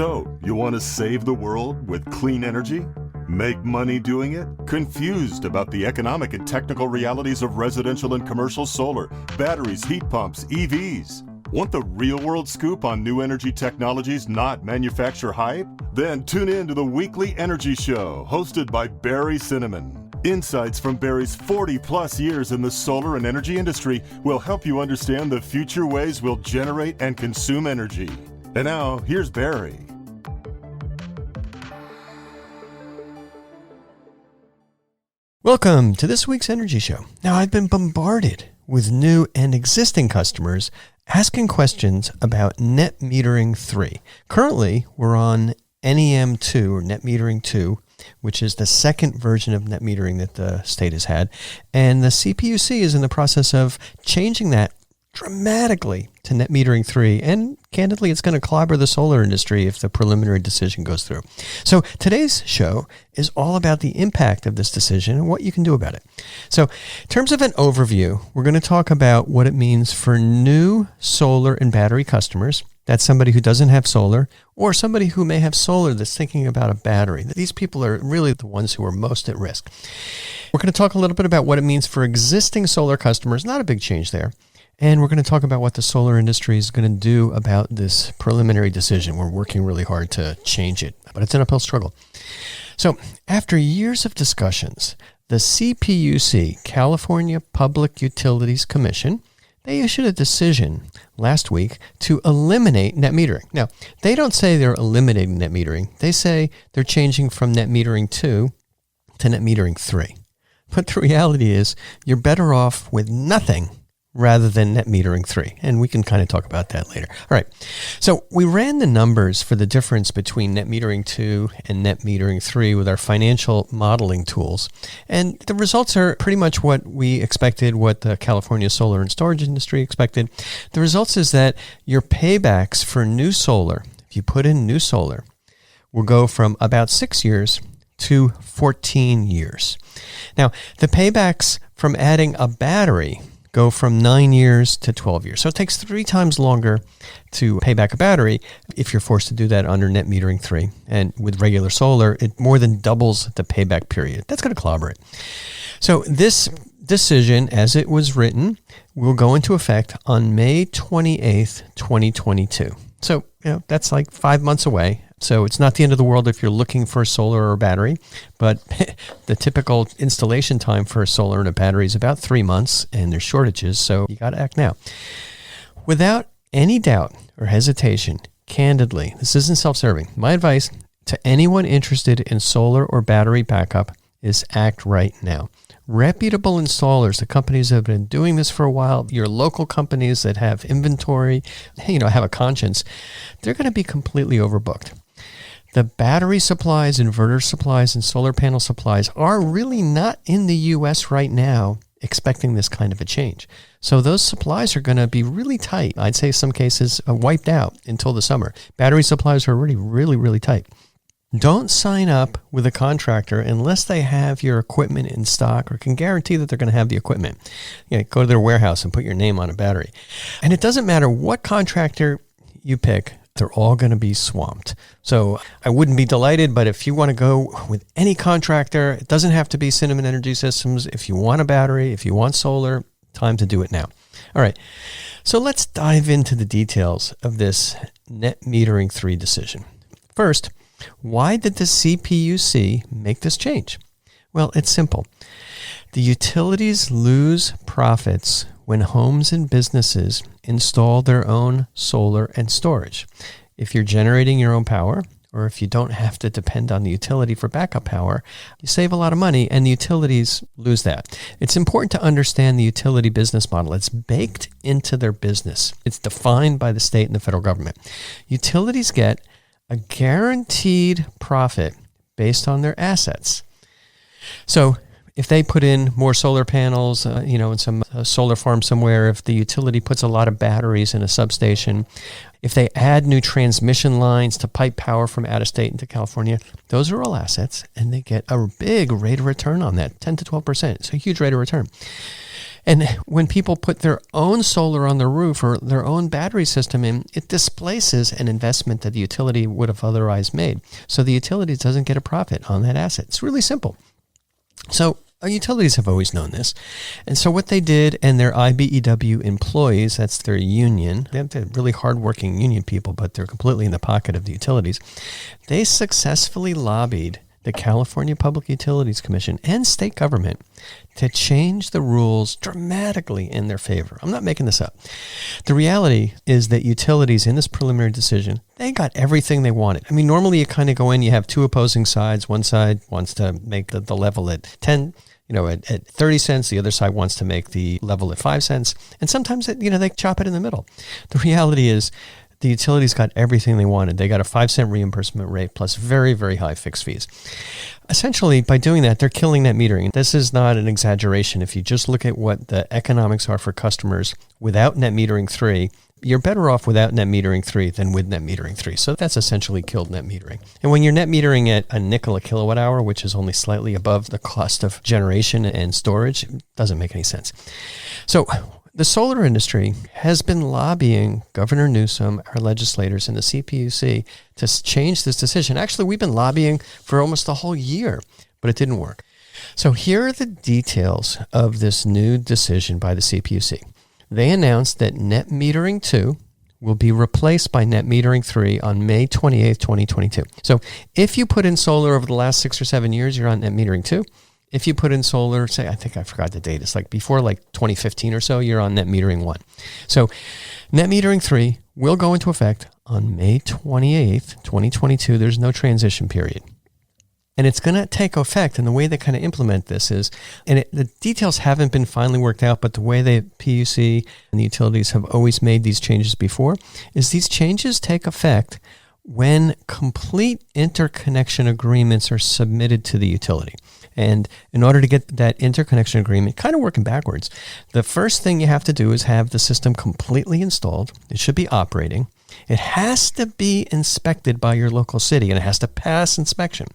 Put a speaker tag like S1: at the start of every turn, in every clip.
S1: So, you want to save the world with clean energy? Make money doing it? Confused about the economic and technical realities of residential and commercial solar, batteries, heat pumps, EVs? Want the real-world scoop on new energy technologies, not manufacturer hype? Then tune in to the Weekly Energy Show, hosted by Barry Cinnamon. Insights from Barry's 40-plus years in the solar and energy industry will help you understand the future ways we'll generate and consume energy. And now, here's Barry.
S2: Welcome to this week's Energy Show. Now, I've been bombarded with new and existing customers asking questions about Net Metering 3. Currently, we're on NEM 2, or Net Metering 2, which is the second version of net metering that the state has had. And the CPUC is in the process of changing that dramatically to Net Metering 3. And candidly, it's going to clobber the solar industry if the preliminary decision goes through. So today's show is all about the impact of this decision and what you can do about it. So in terms of an overview, we're going to talk about what it means for new solar and battery customers. That's somebody who doesn't have solar, or somebody who may have solar that's thinking about a battery. These people are really the ones who are most at risk. We're going to talk a little bit about what it means for existing solar customers. Not a big change there. And we're going to talk about what the solar industry is going to do about this preliminary decision. We're working really hard to change it, but it's an uphill struggle. So after years of discussions, the CPUC, California Public Utilities Commission, they issued a decision last week to eliminate net metering. Now, they don't say they're eliminating net metering. They say they're changing from Net Metering 2 to Net Metering 3. But the reality is you're better off with nothing rather than Net Metering 3. And we can kind of talk about that later. All right. So we ran the numbers for the difference between Net Metering 2 and Net Metering 3 with our financial modeling tools. And the results are pretty much what we expected, what the California solar and storage industry expected. The results is that your paybacks for new solar, if you put in new solar, will go from about 6 years to 14 years. Now, the paybacks from adding a battery go from 9 years to 12 years. So it takes 3 times longer to pay back a battery if you're forced to do that under Net Metering 3. And with regular solar, it more than doubles the payback period. That's going to clobber it. So this decision, as it was written, will go into effect on May 28th, 2022. So, that's like 5 months away. So it's not the end of the world if you're looking for a solar or a battery, but the typical installation time for a solar and a battery is about 3 months, and there's shortages, so you got to act now. Without any doubt or hesitation, candidly, this isn't self-serving. My advice to anyone interested in solar or battery backup is act right now. Reputable installers, the companies that have been doing this for a while, your local companies that have inventory, have a conscience, they're going to be completely overbooked. The battery supplies, inverter supplies, and solar panel supplies are really not in the U.S. right now expecting this kind of a change. So those supplies are going to be really tight. I'd say some cases wiped out until the summer. Battery supplies are already really, really tight. Don't sign up with a contractor unless they have your equipment in stock or can guarantee that they're going to have the equipment. Go to their warehouse and put your name on a battery. And it doesn't matter what contractor you pick, they're all going to be swamped. So I wouldn't be delighted, but if you want to go with any contractor, it doesn't have to be Cinnamon Energy Systems. If you want a battery, if you want solar, time to do it now. All right. So let's dive into the details of this Net Metering 3 decision. First, why did the CPUC make this change? Well, it's simple. The utilities lose profits when homes and businesses install their own solar and storage. If you're generating your own power, or if you don't have to depend on the utility for backup power, you save a lot of money and the utilities lose that. It's important to understand the utility business model. It's baked into their business. It's defined by the state and the federal government. Utilities get a guaranteed profit based on their assets. So if they put in more solar panels, in some solar farm somewhere, if the utility puts a lot of batteries in a substation, if they add new transmission lines to pipe power from out of state into California, those are all assets, and they get a big rate of return on that, 10 to 12%. It's a huge rate of return. And when people put their own solar on their roof or their own battery system in, it displaces an investment that the utility would have otherwise made. So the utility doesn't get a profit on that asset. It's really simple. So utilities have always known this. And so what they did, and their IBEW employees, that's their union, they're really hardworking union people, but they're completely in the pocket of the utilities. They successfully lobbied the California Public Utilities Commission and state government to change the rules dramatically in their favor. I'm not making this up. The reality is that utilities in this preliminary decision, they got everything they wanted. I mean, normally you kind of go in, you have two opposing sides. One side wants to make the level at 10, at 30 cents. The other side wants to make the level at 5 cents. And sometimes, they chop it in the middle. The reality is the utilities got everything they wanted. They got a 5-cent reimbursement rate plus very, very high fixed fees. Essentially, by doing that, they're killing net metering. This is not an exaggeration. If you just look at what the economics are for customers without net metering 3, you're better off without net metering 3 than with net metering 3. So that's essentially killed net metering. And when you're net metering at a nickel a kilowatt hour, which is only slightly above the cost of generation and storage, it doesn't make any sense. So the solar industry has been lobbying Governor Newsom, our legislators, and the CPUC to change this decision. Actually, we've been lobbying for almost a whole year, but it didn't work. So here are the details of this new decision by the CPUC. They announced that net metering 2 will be replaced by net metering 3 on May 28th, 2022. So if you put in solar over the last 6 or 7 years, you're on net metering 2. If you put in solar, say, I think I forgot the date, it's before 2015 or so, you're on net metering 1. So net metering 3 will go into effect on May 28th, 2022. There's no transition period. And it's going to take effect, and the way they kind of implement this is, the details haven't been finally worked out, but the way the PUC and the utilities have always made these changes before is these changes take effect when complete interconnection agreements are submitted to the utility. And in order to get that interconnection agreement, kind of working backwards, the first thing you have to do is have the system completely installed. It should be operating. It has to be inspected by your local city, and it has to pass inspection.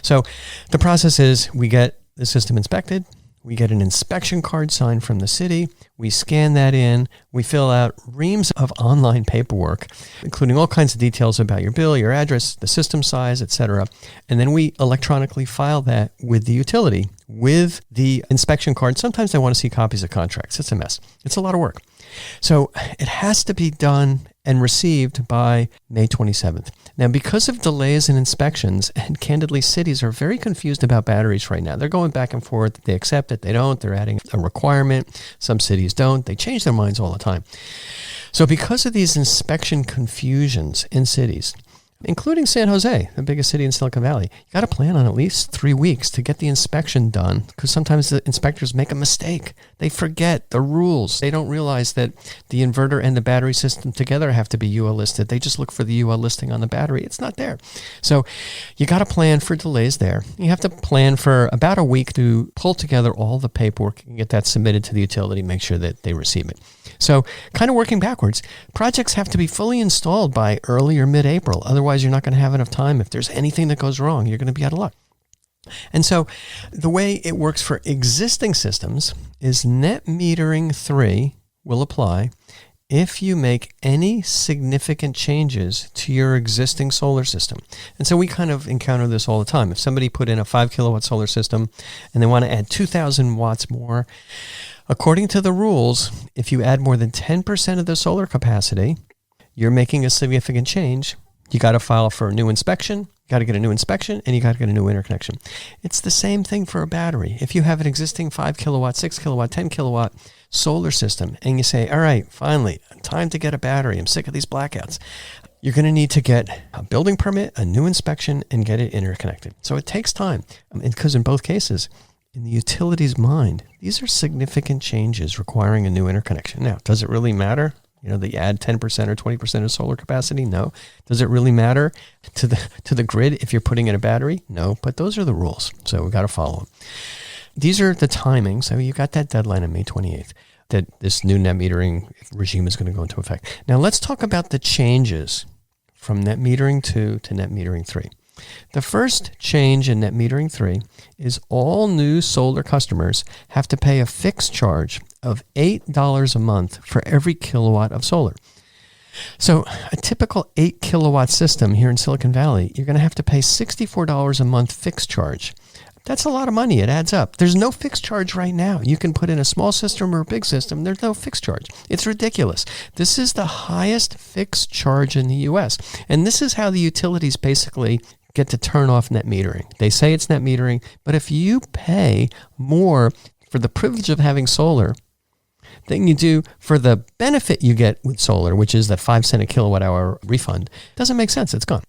S2: So the process is we get the system inspected. We get an inspection card signed from the city. We scan that in. We fill out reams of online paperwork, including all kinds of details about your bill, your address, the system size, etc. And then we electronically file that with the utility, with the inspection card. Sometimes they want to see copies of contracts. It's a mess. It's a lot of work. So it has to be done and received by May 27th. Now, because of delays in inspections, and candidly, cities are very confused about batteries right now. They're going back and forth. They accept it. They don't. They're adding a requirement. Some cities don't. They change their minds all the time. So because of these inspection confusions in cities, including San Jose, the biggest city in Silicon Valley, you got to plan on at least 3 weeks to get the inspection done, because sometimes the inspectors make a mistake. They forget the rules. They don't realize that the inverter and the battery system together have to be UL listed. They just look for the UL listing on the battery. It's not there. So you got to plan for delays there. You have to plan for about a week to pull together all the paperwork and get that submitted to the utility, make sure that they receive it. So kind of working backwards, projects have to be fully installed by early or mid-April. Otherwise, you're not going to have enough time. If there's anything that goes wrong, you're going to be out of luck. And so the way it works for existing systems is net metering 3 will apply if you make any significant changes to your existing solar system. And so we kind of encounter this all the time. If somebody put in a 5 kilowatt solar system and they want to add 2,000 watts more, according to the rules, if you add more than 10% of the solar capacity, you're making a significant change. You got to file for a new inspection, you got to get a new inspection, and you got to get a new interconnection. It's the same thing for a battery. If you have an existing 5 kilowatt, 6 kilowatt, 10 kilowatt solar system, and you say, all right, finally, time to get a battery. I'm sick of these blackouts. You're going to need to get a building permit, a new inspection, and get it interconnected. So it takes time, because in both cases, in the utility's mind, these are significant changes requiring a new interconnection. Now, does it really matter? That you add 10% or 20% of solar capacity? No. Does it really matter to the grid if you're putting in a battery? No. But those are the rules, so we got to follow them. These are the timings. So you got that deadline on May 28th that this new net metering regime is going to go into effect. Now let's talk about the changes from net metering 2 to net metering 3. The first change in Net Metering 3 is all new solar customers have to pay a fixed charge of $8 a month for every kilowatt of solar. So a typical 8 kilowatt system here in Silicon Valley, you're going to have to pay $64 a month fixed charge. That's a lot of money. It adds up. There's no fixed charge right now. You can put in a small system or a big system. There's no fixed charge. It's ridiculous. This is the highest fixed charge in the U.S. And this is how the utilities basically get to turn off net metering. They say it's net metering, but if you pay more for the privilege of having solar than you do for the benefit you get with solar, which is that 5 cent a kilowatt hour refund, it doesn't make sense. It's gone.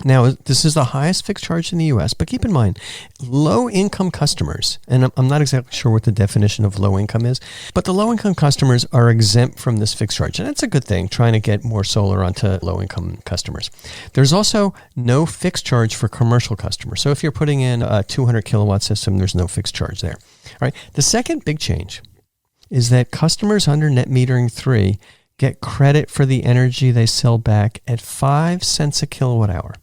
S2: Now, this is the highest fixed charge in the U.S., but keep in mind, low-income customers, and I'm not exactly sure what the definition of low income is, but the low-income customers are exempt from this fixed charge, and that's a good thing, trying to get more solar onto low-income customers. There's also no fixed charge for commercial customers. So if you're putting in a 200 kilowatt system, there's no fixed charge there. All right. The second big change is that customers under Net Metering 3 get credit for the energy they sell back at 5 cents a kilowatt hour.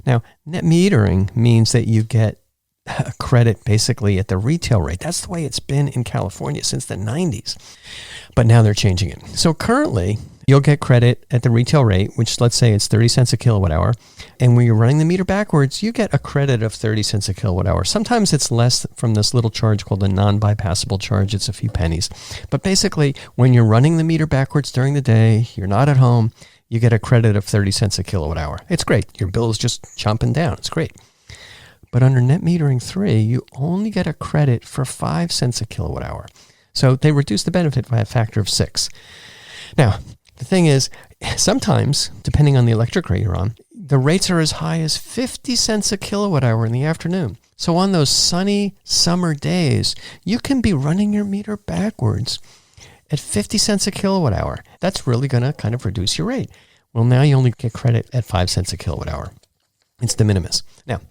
S2: Now, net metering means that you get a credit basically at the retail rate. That's the way it's been in California since the 90s. But now they're changing it. So currently, you'll get credit at the retail rate, which let's say it's 30 cents a kilowatt hour. And when you're running the meter backwards, you get a credit of 30 cents a kilowatt hour. Sometimes it's less from this little charge called a non-bypassable charge. It's a few pennies. But basically, when you're running the meter backwards during the day, you're not at home, you get a credit of 30 cents a kilowatt hour. It's great. Your bill is just chomping down. It's great. But under Net Metering 3, you only get a credit for 5 cents a kilowatt hour. So they reduce the benefit by a factor of 6. Now, the thing is, sometimes, depending on the electric rate you're on, the rates are as high as 50 cents a kilowatt hour in the afternoon. So on those sunny summer days, you can be running your meter backwards at 50 cents a kilowatt hour. That's really going to kind of reduce your rate. Well, now you only get credit at 5 cents a kilowatt hour. It's de minimis. Now,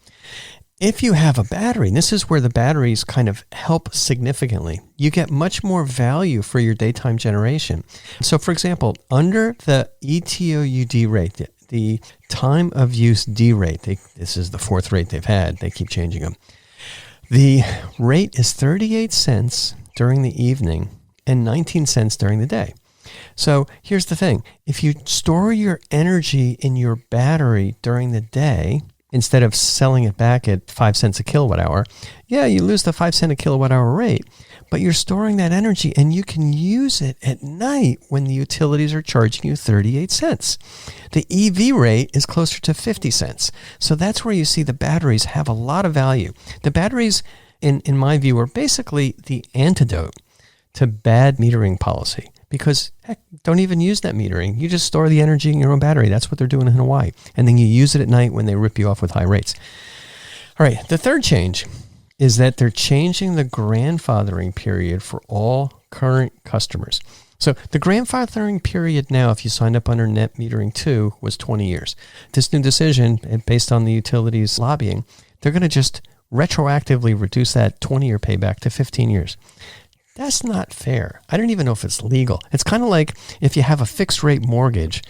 S2: if you have a battery, and this is where the batteries kind of help significantly, you get much more value for your daytime generation. So, for example, under the ETOUD rate, the time of use D rate, this is the fourth rate they've had. They keep changing them. The rate is 38 cents during the evening and 19 cents during the day. So here's the thing. If you store your energy in your battery during the day, instead of selling it back at 5 cents a kilowatt hour, yeah, you lose the 5 cent a kilowatt hour rate, but you're storing that energy and you can use it at night when the utilities are charging you 38 cents. The EV rate is closer to 50 cents. So that's where you see the batteries have a lot of value. The batteries, in my view, are basically the antidote to bad metering policy. Because, heck, don't even use net metering. You just store the energy in your own battery. That's what they're doing in Hawaii. And then you use it at night when they rip you off with high rates. All right, the third change is that they're changing the grandfathering period for all current customers. So the grandfathering period now, if you signed up under Net Metering 2, was 20 years. This new decision, based on the utilities lobbying, they're going to just retroactively reduce that 20-year payback to 15 years. That's not fair. I don't even know if it's legal. It's kind of like if you have a fixed rate mortgage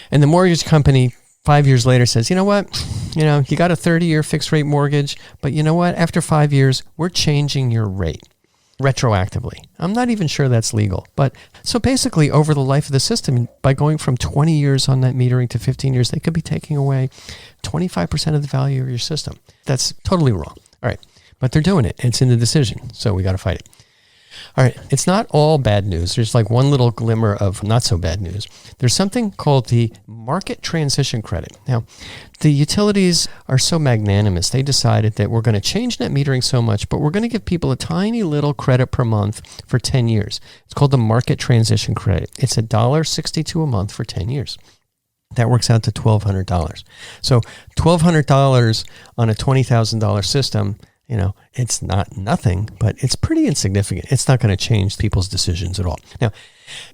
S2: and the mortgage company 5 years later says, you know what, you got a 30-year fixed rate mortgage, but you know what, after 5 years, we're changing your rate retroactively. I'm not even sure that's legal. But so basically over the life of the system, by going from 20 years on net metering to 15 years, they could be taking away 25% of the value of your system. That's totally wrong. All right. But they're doing it. It's in the decision. So we got to fight it. All right, it's not all bad news. There's like one little glimmer of not so bad news. There's something called the market transition credit. Now, the utilities are so magnanimous. They decided that we're going to change net metering so much, but we're going to give people a tiny little credit per month for 10 years. It's called the market transition credit. It's $1.62 a month for 10 years. That works out to $1,200. So $1,200 on a $20,000 system, it's not nothing, but it's pretty insignificant. It's not going to change people's decisions at all. Now,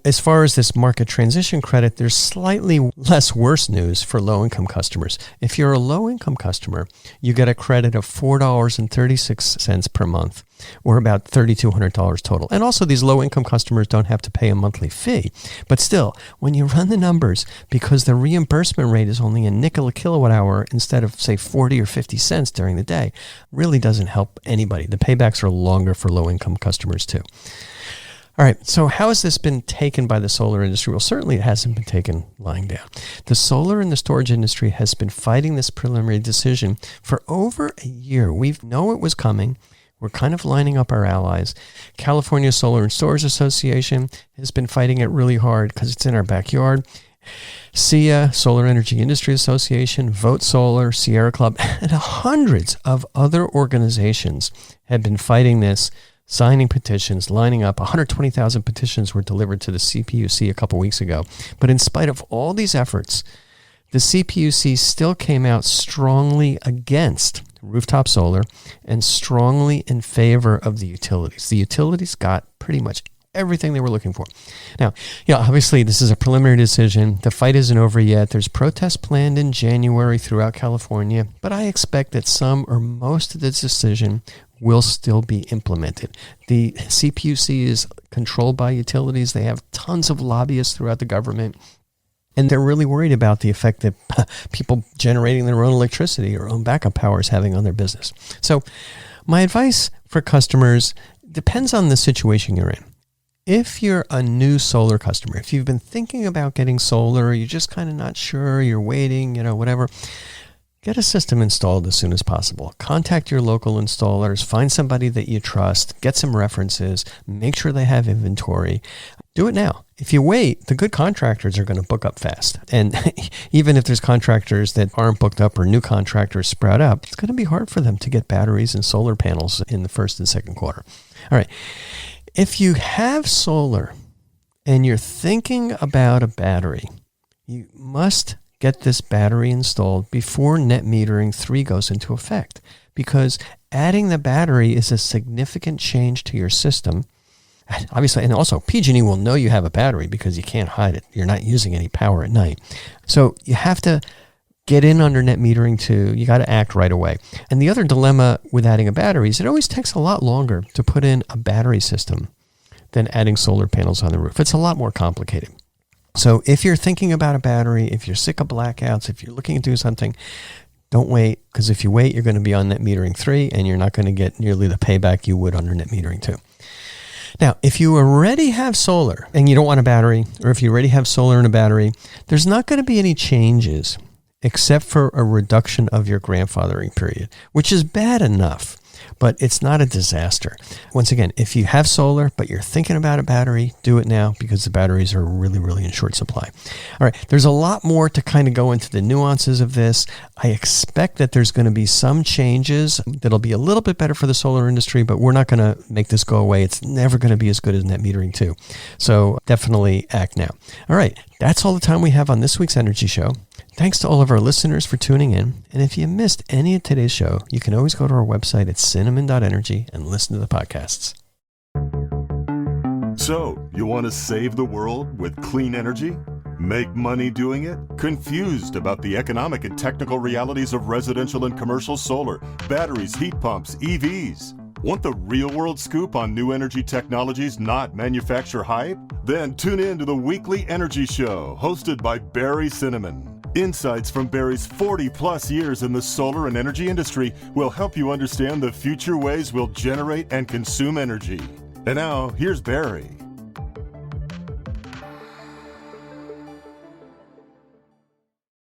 S2: As far as this market transition credit, there's slightly less worse news for low-income customers. If you're a low-income customer, you get a credit of $4.36 per month, or about $3,200 total. And also, these low-income customers don't have to pay a monthly fee. But still, when you run the numbers, because the reimbursement rate is only a nickel a kilowatt hour instead of, say, 40 or 50 cents during the day, really doesn't help anybody. The paybacks are longer for low-income customers, too. All right, so how has this been taken by the solar industry? Well, certainly it hasn't been taken lying down. The solar and the storage industry has been fighting this preliminary decision for over a year. We know it was coming. We're kind of lining up our allies. California Solar and Storage Association has been fighting it really hard because it's in our backyard. SEIA, Solar Energy Industry Association, Vote Solar, Sierra Club, and hundreds of other organizations have been fighting this, signing petitions, lining up. 120,000 petitions were delivered to the CPUC a couple weeks ago. But in spite of all these efforts, the CPUC still came out strongly against rooftop solar and strongly in favor of the utilities. The utilities got pretty much everything they were looking for. Now, obviously this is a preliminary decision. The fight isn't over yet. There's protests planned in January throughout California, but I expect that some or most of this decision will still be implemented. The CPUC is controlled by utilities. They have tons of lobbyists throughout the government, and they're really worried about the effect that people generating their own electricity or own backup power is having on their business. So my advice for customers depends on the situation you're in. If you're a new solar customer, if you've been thinking about getting solar, you're just kind of not sure, you're waiting, whatever, get a system installed as soon as possible. Contact your local installers, find somebody that you trust, get some references, make sure they have inventory. Do it now. If you wait, the good contractors are going to book up fast. And even if there's contractors that aren't booked up or new contractors sprout up, it's going to be hard for them to get batteries and solar panels in the first and second quarter. All right. If you have solar and you're thinking about a battery, you must get this battery installed before net metering 3 goes into effect, because adding the battery is a significant change to your system. Obviously, and also PG&E will know you have a battery because you can't hide it. You're not using any power at night. So you have to get in under net metering 2. You got to act right away. And the other dilemma with adding a battery is it always takes a lot longer to put in a battery system than adding solar panels on the roof. It's a lot more complicated. So if you're thinking about a battery, if you're sick of blackouts, if you're looking to do something, don't wait, because if you wait, you're going to be on net metering 3 and you're not going to get nearly the payback you would under net metering 2. Now, if you already have solar and you don't want a battery, or if you already have solar and a battery, there's not going to be any changes except for a reduction of your grandfathering period, which is bad enough, but it's not a disaster. Once again, if you have solar, but you're thinking about a battery, do it now, because the batteries are really, really in short supply. All right, there's a lot more to kind of go into the nuances of this. I expect that there's going to be some changes that'll be a little bit better for the solar industry, but we're not going to make this go away. It's never going to be as good as net metering 2. So definitely act now. All right, that's all the time we have on this week's Energy Show. Thanks to all of our listeners for tuning in. And if you missed any of today's show, you can always go to our website at cinnamon.energy and listen to the podcasts.
S1: So, you want to save the world with clean energy? Make money doing it? Confused about the economic and technical realities of residential and commercial solar, batteries, heat pumps, EVs? Want the real-world scoop on new energy technologies, not manufacturer hype? Then tune in to the weekly Energy Show, hosted by Barry Cinnamon. Insights from Barry's 40-plus years in the solar and energy industry will help you understand the future ways we'll generate and consume energy. And now, here's Barry.